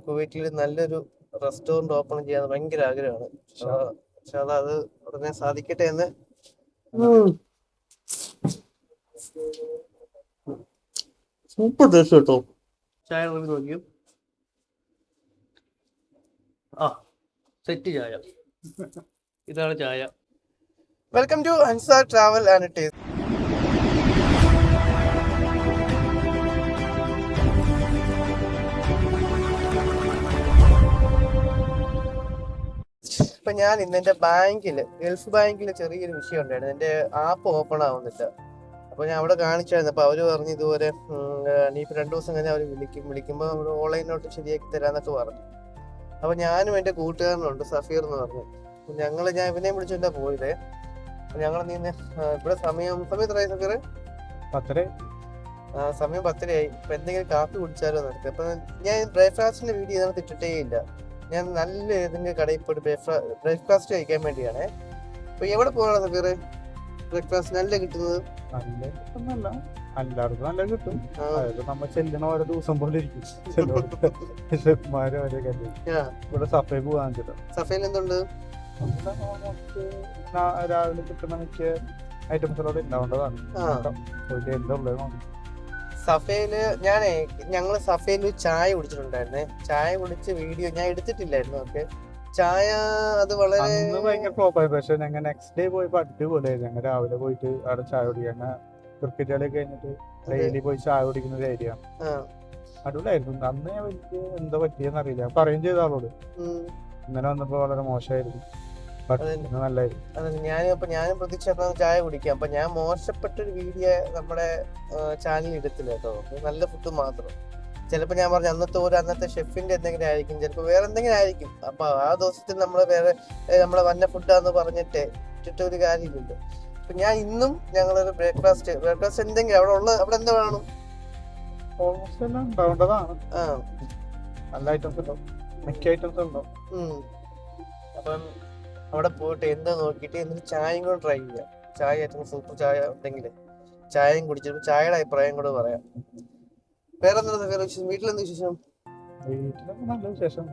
കുവൈറ്റിൽ നല്ലൊരു restaurant open ചെയ്യാൻ ഭയങ്കര ആഗ്രഹമാണ്. പക്ഷെ അത് ഉടനെ സാധിക്കട്ടെ എന്ന്. സൂപ്പർ ടേസ്റ്റ് കേട്ടോ. ചായ നോക്കിയോ? ആ സെറ്റ് ചായ. ഇതാണ് ചായ. Welcome to Ansar travel and taste. ഇപ്പൊ ഞാൻ ഇന്ന് എന്റെ ഗൾഫ് ബാങ്കിൽ ചെറിയൊരു വിഷയം ഉണ്ടായിരുന്നു. എന്റെ ആപ്പ് ഓപ്പൺ ആവുന്നില്ല. അപ്പൊ ഞാൻ അവിടെ കാണിച്ചായിരുന്നു. അപ്പൊ അവര് പറഞ്ഞു ഇതുപോലെ നീ ഇപ്പൊ 2 ദിവസം കഴിഞ്ഞാൽ അവര് വിളിക്കുമ്പോ നമ്മള് ഓൺലൈനിലോട്ട് ശരിയാക്കി തരാന്നൊക്കെ പറഞ്ഞു. അപ്പൊ ഞാനും എന്റെ കൂട്ടുകാരനുണ്ട് സഫീർ എന്ന് പറഞ്ഞു. ഞാൻ ഇവനെയും വിളിച്ചിട്ടാ പോയതേ. ഞങ്ങൾ ഇവിടെ സമയം എത്രയായി സഫീർ? 10. സമയം 10:30 ഇപ്പൊ എന്തെങ്കിലും കാപ്പി കുടിച്ചാലോ നിർത്തി. അപ്പൊ ഞാൻ ബ്രേക്ക്ഫാസ്റ്റിന്റെ വീഡിയോ ഇതിനകത്ത് ഇട്ടിട്ടേ ഇല്ല. ഞാൻ നല്ല ഏതെങ്കിലും കടയിൽ പോയിട്ട് ബ്രേക്ക്ഫാസ്റ്റ് കഴിക്കാൻ വേണ്ടിയാണ്. അപ്പൊ എവിടെ പോകണം സഫീർ? ബ്രേക്ക്ഫാസ്റ്റ് നല്ല കിട്ടുന്നത്? എല്ലാവർക്കും നല്ല കിട്ടും. അതായത് നമ്മൾ ചെല്ലണ ഓരോ ദിവസം പോലെ ഇരിക്കും. ഷെഫ്മാര് ഇവിടെ സഫേ പോകാൻ ചില സഫയിൽ എന്തുണ്ട്? രാവിലെ കിട്ടുന്ന മിക്ക ഐറ്റംസിലൂടെ ഉണ്ടാവേണ്ടതാണ്. സഫയില് ഞങ്ങള് സഫയില് ചായ കുടിച്ചിട്ടുണ്ടായിരുന്നേ. ചായ കുടിച്ച് വീഡിയോ ഞാൻ എടുത്തിട്ടില്ലായിരുന്നു. ഓക്കെ, ചായ അത് വളരെ ഭയങ്കര ഫ്ലോപ്പായി. പക്ഷെ ഞങ്ങൾ നെക്സ്റ്റ് ഡേ പോയപ്പോ അടിപൊളി. ഞങ്ങൾ രാവിലെ പോയിട്ട് അവിടെ ചായ കുടിക്കാൻ ക്രിക്കറ്റ് കളി കഴിഞ്ഞിട്ട് ഡെയിലി പോയി ചായ കുടിക്കുന്ന ഒരു ഏരിയ. അടിപൊളിയായിരുന്നു. അന്ന് എനിക്ക് എന്താ പറ്റിയെന്ന് അറിയില്ല. പറയും ചെയ്ത ആളോട് ഇന്നലെ വന്നപ്പോ വളരെ മോശമായിരുന്നു. ഞാനും പ്രതീക്ഷ ചായ കുടിക്കാം. അപ്പൊ ഞാൻ മോശപ്പെട്ടൊരു വീഡിയോ നമ്മുടെ ചാനലിൽ എടുത്തില്ല കേട്ടോ. നല്ല ഫുഡ് മാത്രം. ചിലപ്പോ ഞാൻ പറഞ്ഞു അന്നത്തെ ഷെഫിന്റെ എന്തെങ്കിലും ആയിരിക്കും, ചിലപ്പോ വേറെ എന്തെങ്കിലും ആയിരിക്കും. അപ്പൊ ആ ദിവസത്തിൽ നമ്മളെ വന്ന ഫുഡാന്ന് പറഞ്ഞിട്ട് ഒരു കാര്യമില്ല. അപ്പൊ ഞാൻ ഇന്നും ഞങ്ങളൊരു ബ്രേക്ക്ഫാസ്റ്റ് എന്തെങ്കിലും അവിടെ എന്താ വേണം? അപ്പം അവിടെ പോയിട്ട് എന്താ നോക്കിയിട്ട് എന്നിട്ട് ചായയും കൂടെ ട്രൈ ചെയ്യാം. ചായ ഏറ്റവും സൂപ്പർ ചായ ഉണ്ടെങ്കിൽ ചായയും കുടിച്ചിട്ട് ചായയുടെ അഭിപ്രായം കൂടെ പറയാം. വേറെ എന്താ വിശേഷം? വീട്ടിലെന്താ വിശേഷം? നല്ല വിശേഷം.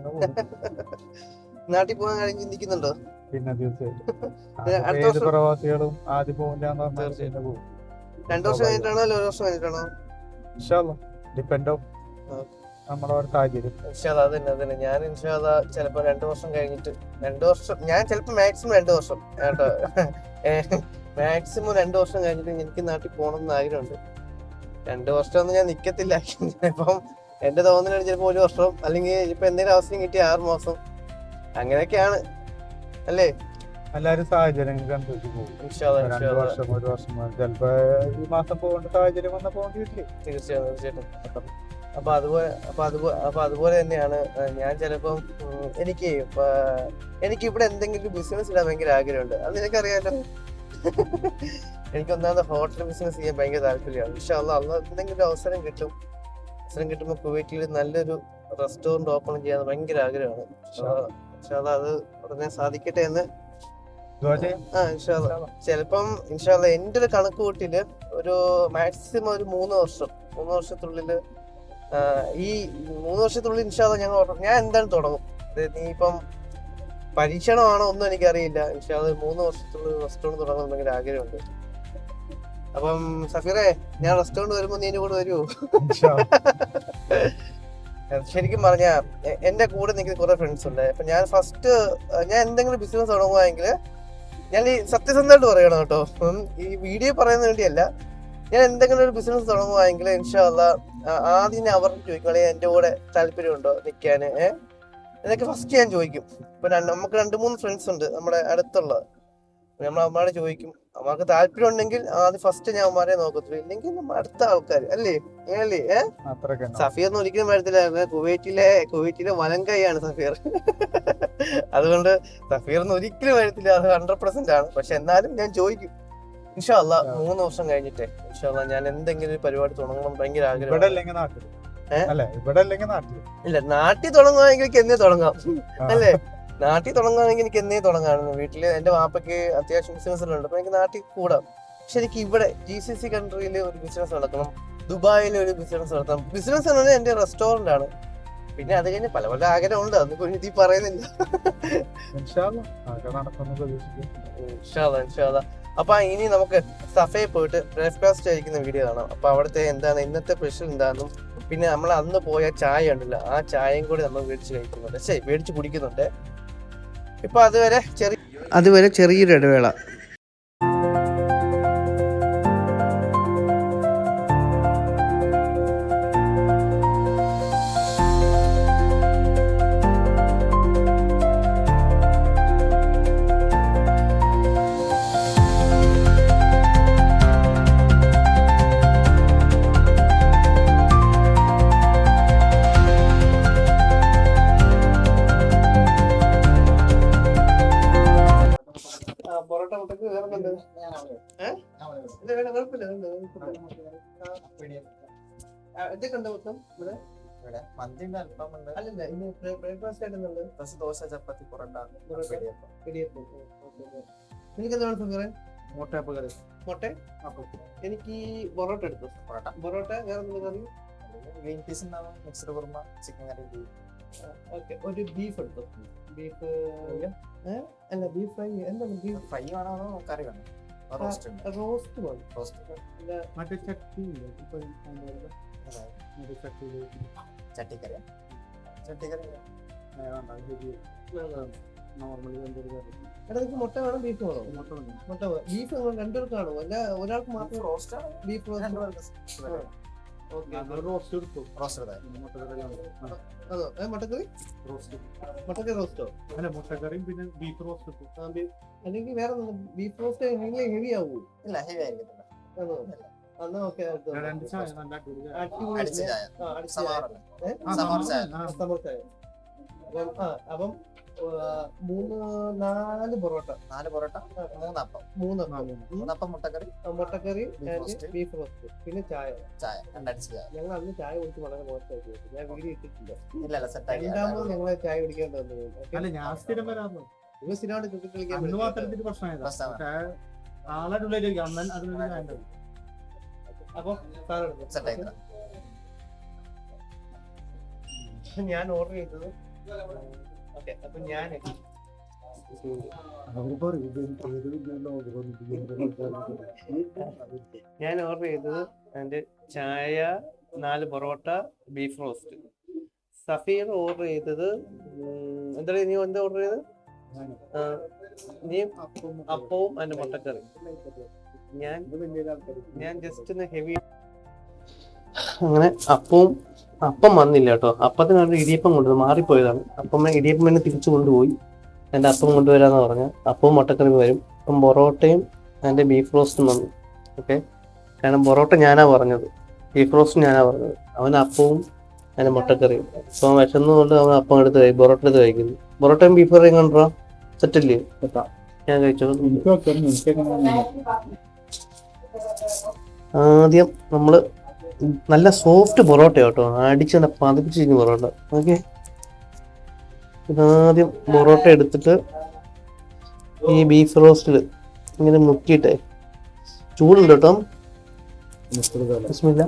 നാട്ടിൽ പോകാൻ കാര്യം ചിന്തിക്കുന്നുണ്ടോ? പിന്നെ തീർച്ചയായിട്ടും പ്രവാസികളും ആദ്യം പോകില്ല. 2 വർഷം കഴിഞ്ഞിട്ടാണോ അല്ല 1 വർഷം കഴിഞ്ഞിട്ടാണോ? ഡിപ്പെൻഡ് ഓഫ് നമ്മുടെ സാഹചര്യം. അതന്നെ ഞാൻ ചിലപ്പോ 2 വർഷം കഴിഞ്ഞിട്ട് 2 വർഷം ഞാൻ ചിലപ്പോ മാക്സിമം 2 വർഷം കേട്ടോ. മാക്സിമം 2 വർഷം കഴിഞ്ഞിട്ട് എനിക്ക് നാട്ടിൽ പോകണം എന്ന് ആഗ്രഹമുണ്ട്. 2 വർഷമൊന്നും ഞാൻ നിക്കത്തില്ല. ഇപ്പം എന്റെ തോന്നലാണ് ചിലപ്പോ 1 വർഷം, അല്ലെങ്കിൽ ഇപ്പൊ എന്തെങ്കിലും അവസരം കിട്ടി 6 മാസം, അങ്ങനെയൊക്കെയാണ് അല്ലേ? എല്ലാരും സാഹചര്യങ്ങൾക്ക് അനുസരിച്ച് പോകും. 2 വർഷം 1 വർഷം ചിലപ്പോ ഈ മാസം പോകേണ്ട സാഹചര്യം വന്നാൽ പോകേണ്ടി വരില്ലേ? തീർച്ചയായിട്ടും. അപ്പൊ അതുപോലെ തന്നെയാണ് ഞാൻ ചിലപ്പം എനിക്ക് ഇവിടെ എന്തെങ്കിലും ബിസിനസ് ഇടാൻ ഭയങ്കര ആഗ്രഹമുണ്ട്. അത് നിനക്കറിയാലോ. എനിക്ക് ഒന്നാമത് ഹോട്ടൽ ബിസിനസ് ചെയ്യാൻ ഭയങ്കര താല്പര്യമാണ്. പക്ഷെ എന്തെങ്കിലും അവസരം കിട്ടുമ്പോൾ കുവൈറ്റിൽ നല്ലൊരു റെസ്റ്റോറന്റ് ഓപ്പൺ ചെയ്യാൻ ഭയങ്കര ആഗ്രഹമാണ്. പക്ഷെ അത് ഉടനെ സാധിക്കട്ടെ എന്ന്. ചിലപ്പം എന്റെ ഒരു കണക്ക് കൂട്ടില് ഒരു മാക്സിമം ഒരു 3 വർഷത്തിനുള്ളില് ഈ 3 വർഷത്തിനുള്ളിൽ ഞാൻ എന്തായാലും തുടങ്ങും. നീ ഇപ്പം പരീക്ഷണമാണോ ഒന്നും എനിക്കറിയില്ല. 3 വർഷത്തിനുള്ളിൽ റെസ്റ്റോറന്റ് തുടങ്ങാൻ ഭയങ്കര ആഗ്രഹമുണ്ട്. അപ്പം സഫീറെ, ഞാൻ റെസ്റ്റോറന്റ് വരുമ്പോ നീ എന്റെ കൂടെ വരുമോ? ശരിക്കും പറഞ്ഞ എന്റെ കൂടെ നിൽക്കുന്ന കുറെ ഫ്രണ്ട്സ് ഉണ്ട്. അപ്പൊ ഞാൻ എന്തെങ്കിലും ബിസിനസ് തുടങ്ങുവാണെങ്കിൽ ഞാൻ ഈ സത്യസന്ധമായിട്ട് പറയണം കേട്ടോ. ഈ വീഡിയോ പറയുന്ന വേണ്ടിയല്ല. ഞാൻ എന്തെങ്കിലും ഒരു ബിസിനസ് തുടങ്ങുവാണെങ്കിൽ ആദ്യം ഞാൻ അവർക്ക് ചോദിക്കും, എന്റെ കൂടെ താല്പര്യമുണ്ടോ നിൽക്കാന്? എന്നൊക്കെ ഫസ്റ്റ് ഞാൻ ചോദിക്കും. ഇപ്പൊ നമുക്ക് 2-3 ഫ്രണ്ട്സ് ഉണ്ട് നമ്മുടെ അടുത്തുള്ള. നമ്മൾ അവന്മാരെ ചോദിക്കും. അവർക്ക് താല്പര്യം ഉണ്ടെങ്കിൽ ആദ്യം ഫസ്റ്റ് ഞാൻ അവന്മാരെ നോക്കത്തുള്ളൂ. ഇല്ലെങ്കിൽ നമ്മൾ അടുത്ത ആൾക്കാർ അല്ലേ? സഫീറിന് ഒരിക്കലും വരത്തില്ല. കുവൈറ്റിലെ വലങ്കൈയാണ് സഫീർ. അതുകൊണ്ട് സഫീറിന് ഒരിക്കലും വരത്തില്ല. അത് 100% ആണ്. പക്ഷെ എന്നാലും ഞാൻ ചോദിക്കും. ഇൻഷാ അല്ലാഹ് 3 വർഷം കഴിഞ്ഞിട്ട് ഞാൻ എന്തെങ്കിലും ഒരു പരിപാടി തുടങ്ങണം ഭയങ്കര ആഗ്രഹം. ഇല്ല, നാട്ടിൽ തുടങ്ങുവാണെങ്കിൽ എനിക്ക് എന്നേ തുടങ്ങാം അല്ലേ? നാട്ടിൽ തുടങ്ങുകയാണെങ്കിൽ എനിക്ക് എന്നേ തുടങ്ങാമായിരുന്നു. വീട്ടില് എന്റെ വാപ്പയ്ക്ക് അത്യാവശ്യം ബിസിനസ്സുകളുണ്ട്. അപ്പൊ എനിക്ക് നാട്ടിൽ കൂടാം. പക്ഷെ എനിക്ക് ഇവിടെ GCC കൺട്രിയിൽ ഒരു ബിസിനസ് നടക്കണം. ദുബായിൽ ഒരു ബിസിനസ് നടത്തണം. ബിസിനസ് എന്നത് എന്റെ റെസ്റ്റോറന്റ് ആണ്. പിന്നെ അത് കഴിഞ്ഞ് പല പല ആഗ്രഹമുണ്ട്, അതൊന്നും കുഞ്ഞിത്തി പറയുന്നില്ല. അപ്പൊ ഇനി നമുക്ക് സഫയിൽ പോയിട്ട് ബ്രേക്ക്ഫാസ്റ്റ് കഴിക്കുന്ന വീഡിയോ കാണാം. അപ്പൊ അവിടുത്തെ എന്താണ് ഇന്നത്തെ സ്പെഷ്യൽ എന്താണെന്നും പിന്നെ നമ്മൾ അന്ന് പോയ ചായ ഉണ്ടല്ലോ, ആ ചായയും കൂടി നമ്മൾ മേടിച്ച് കഴിക്കുന്നുണ്ട്, മേടിച്ച് കുടിക്കുന്നുണ്ട്. ഇപ്പൊ അതുവരെ ചെറിയൊരു ഇടവേള. പൊറോട്ട മുട്ടക്ക് വേറെ എന്തൊക്കെ ഉണ്ട് മൊത്തം ഇവിടെ? മന്തിന്റെ അല്പമുണ്ട്. അല്ലല്ല, ഇന്ന് ബ്രേക്ക്ഫാസ്റ്റ് ആയിട്ട് ദോശ, ചപ്പാത്തി, പൊറോട്ട, എനിക്ക് എന്താണ് സുഖം? മുട്ടയപ്പ് കറി. മുട്ട എനിക്ക് പൊറോട്ട എടുത്തു. പൊറോട്ട വേറെ എന്തെങ്കിലും കറി? ഗ്രീൻ പീസ് ഉണ്ടാവും, മിക്സ്ഡ് കുറുമ, ചിക്കൻ കറി. ഓക്കെ, ഒരു ബീഫ് എടുത്തു. ബീഫ് അല്ല, ബീഫ് ഫ്രൈ. എന്താണ് ബീഫ് ഫ്രൈ വേണോ കറി വേണോ? റോസ്റ്റ് മതി. മറ്റേ ചട്ടി ചട്ടിക്കറി. ചട്ടിക്കറി നോർമലി എന്തൊരു കറി. എടാ, നിങ്ങൾക്ക് മുട്ട വേണം ബീഫ് വേണോ? മുട്ട ബീഫ് രണ്ടുപേർക്ക് കാണുമോ? അല്ല ഒരാൾക്ക് മാത്രം റോസ്റ്റ് ബീഫ് റോസ്റ്റ് എടുത്തു. മുട്ടക്കറി റോസ്റ്റോ? അല്ല, മുട്ടക്കറിയും പിന്നെ ബീഫ് റോസ്റ്റ് എടുത്തു. അല്ലെങ്കിൽ വേറെ ബീഫ് റോസ്റ്റ് ഹെവി ആവൂ? ഇല്ല, ഹെവി ആയിരിക്കത്തില്ല. എന്നാ ഓക്കെ, രണ്ട് ചായ നല്ല അപ്പം 4 പൊറോട്ട, 3 മുട്ടക്കറി, ബീഫ് റോസ്റ്റ്, പിന്നെ ചായ. ഞങ്ങൾ അന്ന് ചായ കുടിച്ച് വളരെ മോശമായിട്ട് ഞാൻ വീഡിയോ ഇട്ടിട്ടില്ല. രണ്ടാമത് ഞങ്ങള് ചായ കുടിക്കേണ്ടി വന്നത്. ഞാൻ സ്ഥിരം വരാറുണ്ട്. നിങ്ങൾ സ്ഥിരമായിട്ട് ക്രിക്കറ്റ് കളിക്കാൻ അപ്പൊ ഞാൻ ഓർഡർ ചെയ്തത് അപ്പൊ ഞാൻ ഓർഡർ ചെയ്തത് അതിന്റെ ചായ, 4 parotta, beef roast. Safeer order ചെയ്തത് എന്താ? നീ എന്താ ഓർഡർ ചെയ്തത്? നീ അപ്പവും അതിന്റെ മുട്ടക്കറി. ഞാൻ ജസ്റ്റ് ഒന്ന് ഹെവി. അങ്ങനെ അപ്പം വന്നില്ല കേട്ടോ. അപ്പത്തിനാണ് ഇടിയപ്പം കൊണ്ടുവന്നത്, മാറിപ്പോയതാണ്. അപ്പം ഇടിയപ്പം തന്നെ തിരിച്ചു കൊണ്ടുപോയി. എൻ്റെ അപ്പം കൊണ്ടുവരാന്ന് പറഞ്ഞ അപ്പവും മുട്ടക്കറി വരും. അപ്പം പൊറോട്ടയും അതിൻ്റെ ബീഫ് റോസ്റ്റും വന്നു. ഓക്കെ, കാരണം പൊറോട്ട ഞാനാ പറഞ്ഞത്, ബീഫ് റോസ്റ്റും ഞാനാ പറഞ്ഞത്. അവൻ അപ്പവും അതിൻ്റെ മുട്ടക്കറിയും. അപ്പം വിശന്നുകൊണ്ട് അവൻ അപ്പം പൊറോട്ട എടുത്ത് കഴിക്കുന്നു. പൊറോട്ടയും ബീഫ് കറിയും കണ്ടോ? സെറ്റല്ലേ? ഞാൻ കഴിച്ചോ. ആദ്യം നമ്മള് നല്ല സോഫ്റ്റ് പൊറോട്ട കേട്ടോ, അടിച്ച് നല്ല പതിപ്പിച്ചിരിക്കുന്ന പൊറോട്ട. ഓക്കെ, ഇതാദ്യം പൊറോട്ട എടുത്തിട്ട് ഈ ബീഫ് റോസ്റ്റിൽ ഇങ്ങനെ മുക്കിയിട്ടേ, ചൂടുണ്ട് കേട്ടോ. ബിസ്മില്ലാ.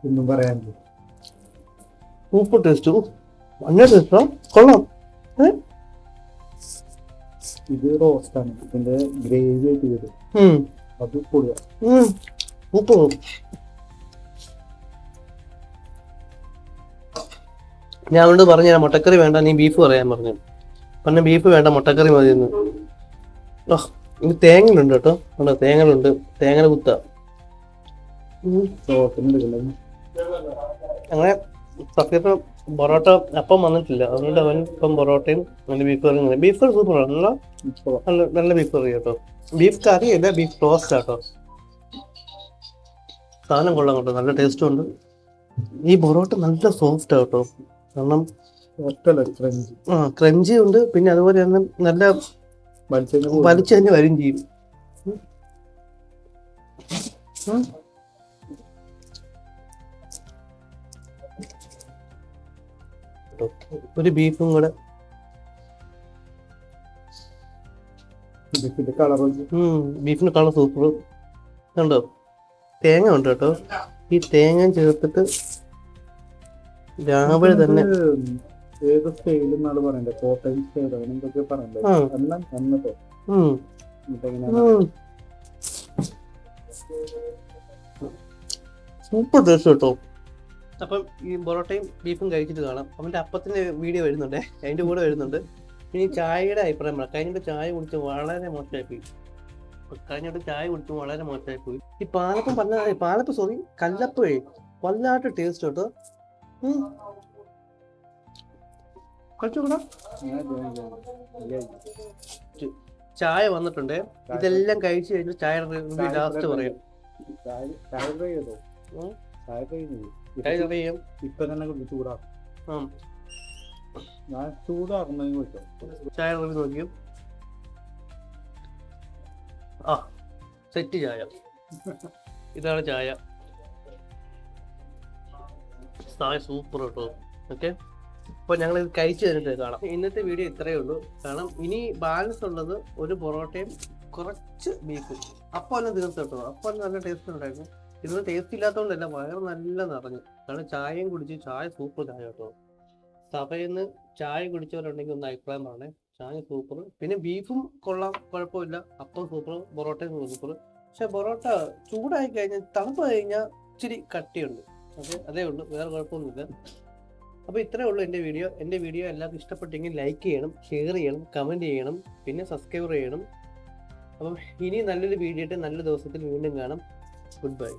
ഒന്നും പറയാൻ സൂപ്പർ ടേസ്റ്റ്, നല്ല ടേസ്റ്റാ, കൊള്ളാം. ഇത് റോസ്റ്റാണ്, ഇതിന്റെ ഗ്രേവി ആയിട്ട് വരും. അത് പൊടിയാ. സൂപ്പർ. ഞാൻ കൊണ്ട് പറഞ്ഞു മുട്ടക്കറി വേണ്ട, നീ ബീഫ് പറയാൻ പറഞ്ഞു. പിന്നെ ബീഫ് വേണ്ട, മുട്ടക്കറി മതി എന്ന്. ഇത് തേങ്ങലുണ്ട് കേട്ടോ, തേങ്ങലുണ്ട്, തേങ്ങ കുത്ത. അങ്ങനെ സഫീറിന് പൊറോട്ട അപ്പം വന്നിട്ടില്ല, അതുകൊണ്ട് അവൻ ഇപ്പം പൊറോട്ടയും നല്ല ബീഫ് കറിയും. ബീഫ് കറി സൂപ്പറാണ്, നല്ല ബീഫ് കറി കേട്ടോ. ബീഫ് കറി അല്ല, ബീഫ് റോസ്റ്റ് കേട്ടോ. സാധനം കൊള്ളാം കേട്ടോ, നല്ല ടേസ്റ്റും ഉണ്ട്. ഈ പൊറോട്ട നല്ല സോഫ്റ്റ് കേട്ടോ, കാരണം ക്രഞ്ചി ഉണ്ട്. പിന്നെ അതുപോലെ തന്നെ നല്ല വലിച്ചു തന്നെ വരും ചെയ്യും. ഒരു ബീഫും കൂടെ ബീഫിന്റെ കളർ ബീഫിന് കളർ സൂപ്പർ കണ്ടോ. തേങ്ങ ഉണ്ട് കേട്ടോ. ഈ തേങ്ങ ചേർത്തിട്ട് രാവിലെ തന്നെ ഏത് സ്റ്റൈൽ എന്നാണ് പറയണ്ടത്, കോട്ടയം സ്റ്റൈൽ അങ്ങനെ എന്തൊക്കെ പറയണ്ടത്. എല്ലാം എന്നിട്ടോ സൂപ്പർ ടേസ്റ്റ് കേട്ടോ. അപ്പം ഈ പൊറോട്ടയും ബീഫും കഴിച്ചിട്ട് കാണാം. അവൻ്റെ അപ്പത്തിൻ്റെ വീഡിയോ വരുന്നുണ്ട്, അതിൻ്റെ കൂടെ വരുന്നുണ്ട്. ഇനി ചായയുടെ അഭിപ്രായം പറയാം. കഴിഞ്ഞിട്ട് ചായ കുടിച്ച് വളരെ മോശമായിപ്പോയി. ഈ പാലപ്പം കല്ലപ്പേ വല്ലാത്ത ടേസ്റ്റ് കേട്ടോ. കഴിച്ചോടാ. ചായ വന്നിട്ടുണ്ട്. ഇതെല്ലാം കഴിച്ചു കഴിഞ്ഞ് ചായ ലാസ്റ്റ് പറയാം. ഇപ്പൊ തന്നെ ചൂടാക്കും. ഞാൻ ചൂടാക്കുന്നതിന് വെച്ചോ ചായ നോക്കിയോ. ആ സെറ്റ് ചായ. ഇതാണ് ചായ. ചായ സൂപ്പർ കേട്ടോ. ഓക്കെ, അപ്പോൾ ഞങ്ങൾ ഇത് കഴിച്ചു തന്നിട്ട് കാണാം. ഇന്നത്തെ വീഡിയോ ഇത്രയേ ഉള്ളൂ. കാരണം ഇനി ബാലൻസ് ഉള്ളത് ഒരു പൊറോട്ടയും കുറച്ച് ബീഫും. അപ്പോൾ എല്ലാം തീർത്ത് കേട്ടോ. അപ്പോൾ നല്ല ടേസ്റ്റ് ഉണ്ടായിരുന്നു. ഇതിന് ടേസ്റ്റ് ഇല്ലാത്തതുകൊണ്ടല്ല, വയറ് നല്ല നിറഞ്ഞു. കാരണം ചായയും കുടിച്ച്, ചായ സൂപ്പർ ചായ കേട്ടോ. സഭയിൽ നിന്ന് ചായ കുടിച്ചവരുണ്ടെങ്കിൽ ഒന്ന് അഭിപ്രായം പറഞ്ഞേ. ചായ സൂപ്പർ. പിന്നെ ബീഫും കൊള്ളാം, കുഴപ്പമില്ല. അപ്പം സൂപ്പർ, പൊറോട്ടയും സൂപ്പർ. പക്ഷെ പൊറോട്ട ചൂടായി കഴിഞ്ഞാൽ, തണുപ്പ് കഴിഞ്ഞാൽ ഇച്ചിരി കട്ടിയുണ്ട്. അതേ ഉള്ളൂ, വേറെ കുഴപ്പമൊന്നുമില്ല. അപ്പോൾ ഇത്രയേ ഉള്ളൂ എൻ്റെ വീഡിയോ. എൻ്റെ വീഡിയോ എല്ലാവർക്കും ഇഷ്ടപ്പെട്ടെങ്കിൽ ലൈക്ക് ചെയ്യണം, ഷെയർ ചെയ്യണം, കമൻറ്റ് ചെയ്യണം, പിന്നെ സബ്സ്ക്രൈബ് ചെയ്യണം. അപ്പം ഇനി നല്ലൊരു വീഡിയോ ആയിട്ട് നല്ല ദിവസത്തിൽ വീണ്ടും കാണാം. Good bye.